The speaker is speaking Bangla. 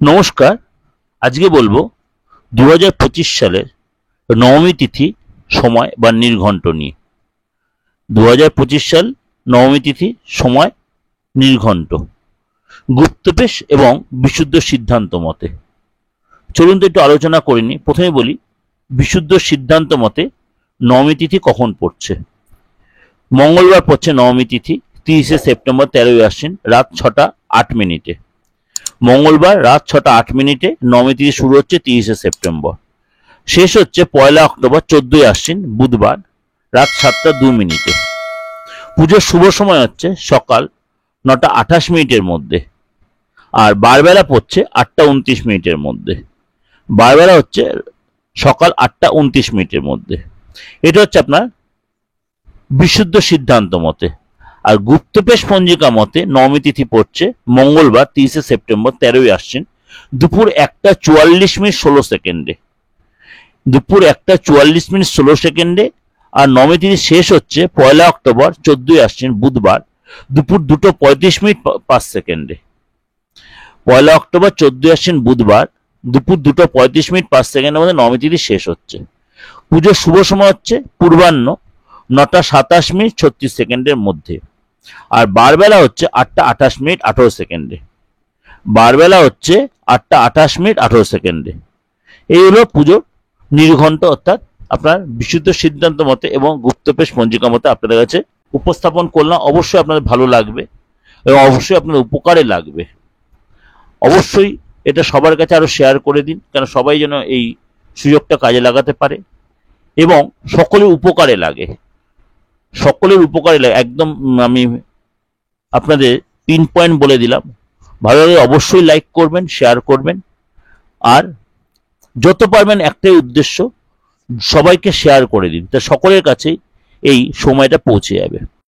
নমস্কার। আজকে বলবো 2025 সালের নবমী তিথি, সময় বা নির্ঘণ্ট নিয়ে। 2025 সাল নবমী তিথি, সময়, নির্ঘণ্ট, গুপ্তবেশ এবং বিশুদ্ধ সিদ্ধান্ত মতে। চলুন তো একটু আলোচনা করে নিই। প্রথমে বলি, বিশুদ্ধ সিদ্ধান্ত মতে নবমী তিথি কখন পড়ছে। মঙ্গলবার পড়ছে নবমী তিথি, 30শে সেপ্টেম্বর, 13ই আশ্বিন, রাত 6টা 8 মিনিটে। মঙ্গলবার রাত 6টা 8 মিনিটে নবমী তিথি শুরু হচ্ছে 30শে সেপ্টেম্বর, শেষ হচ্ছে 1 অক্টোবর, 14ই আশ্বিন, বুধবার, রাত 7টা 2 মিনিটে। পুজোর শুভ সময় হচ্ছে সকাল 9টা 28 মিনিটের মধ্যে, আর বারবেলা পড়ছে 8টা 29 মিনিটের মধ্যে। বারবেলা হচ্ছে সকাল 8টা 29 মিনিটের মধ্যে। এটা হচ্ছে আপনার বিশুদ্ধ সিদ্ধান্ত মতে। আর গুপ্তবেশ পঞ্জিকা মতে নবমী তিথি পড়ছে মঙ্গলবার 30শে সেপ্টেম্বর, 13ই আশ্বিন, দুপুর 1টা 44 মিনিট 16 সেকেন্ডে। দুপুর 1টা 44 মিনিট 16 সেকেন্ডে। আর নবমী তিথি শেষ হচ্ছে 1 অক্টোবর, 14ই আশ্বিন, বুধবার, দুপুর 2টা 35 মিনিট 5 সেকেন্ডে। 1 অক্টোবর, 14ই আশ্বিন, বুধবার, দুপুর 2টা 35 মিনিট 5 সেকেন্ডের মধ্যে নবমী তিথি শেষ হচ্ছে। পুজোর শুভ সময় হচ্ছে পূর্বাহ্ন 9টা 27 মিনিট 36 সেকেন্ডের মধ্যে। আর বারবেলা হচ্ছে 8টা 28 মিনিট 18 সেকেন্ডে। বারবেলা হচ্ছে 8টা 28 মিনিট 18 সেকেন্ডে। এই হলো পুজোর নির্ঘণ্ট, অর্থাৎ আপনার বিশুদ্ধ সিদ্ধান্ত মতে এবং গুপ্তবেশ পঞ্জিকা মতে আপনাদের কাছে উপস্থাপন করলাম। অবশ্যই আপনাদের ভালো লাগবে এবং অবশ্যই আপনাদের উপকারে লাগবে। অবশ্যই এটা সবার কাছে আরো শেয়ার করে দিন, কেন সবাই যেন এই সুযোগটা কাজে লাগাতে পারে এবং সকলের উপকারে লাগে। সকলের উপকারে লাগে একদম। আমি আপনাদের 3 পয়েন্ট বলে দিলাম। ভালো লাগলে অবশ্যই লাইক করবেন, শেয়ার করবেন, আর যত পারবেন একটাই উদ্দেশ্য, সবাইকে শেয়ার করে দিন, তা সকলের কাছেই এই সময়টা পৌঁছে যাবে।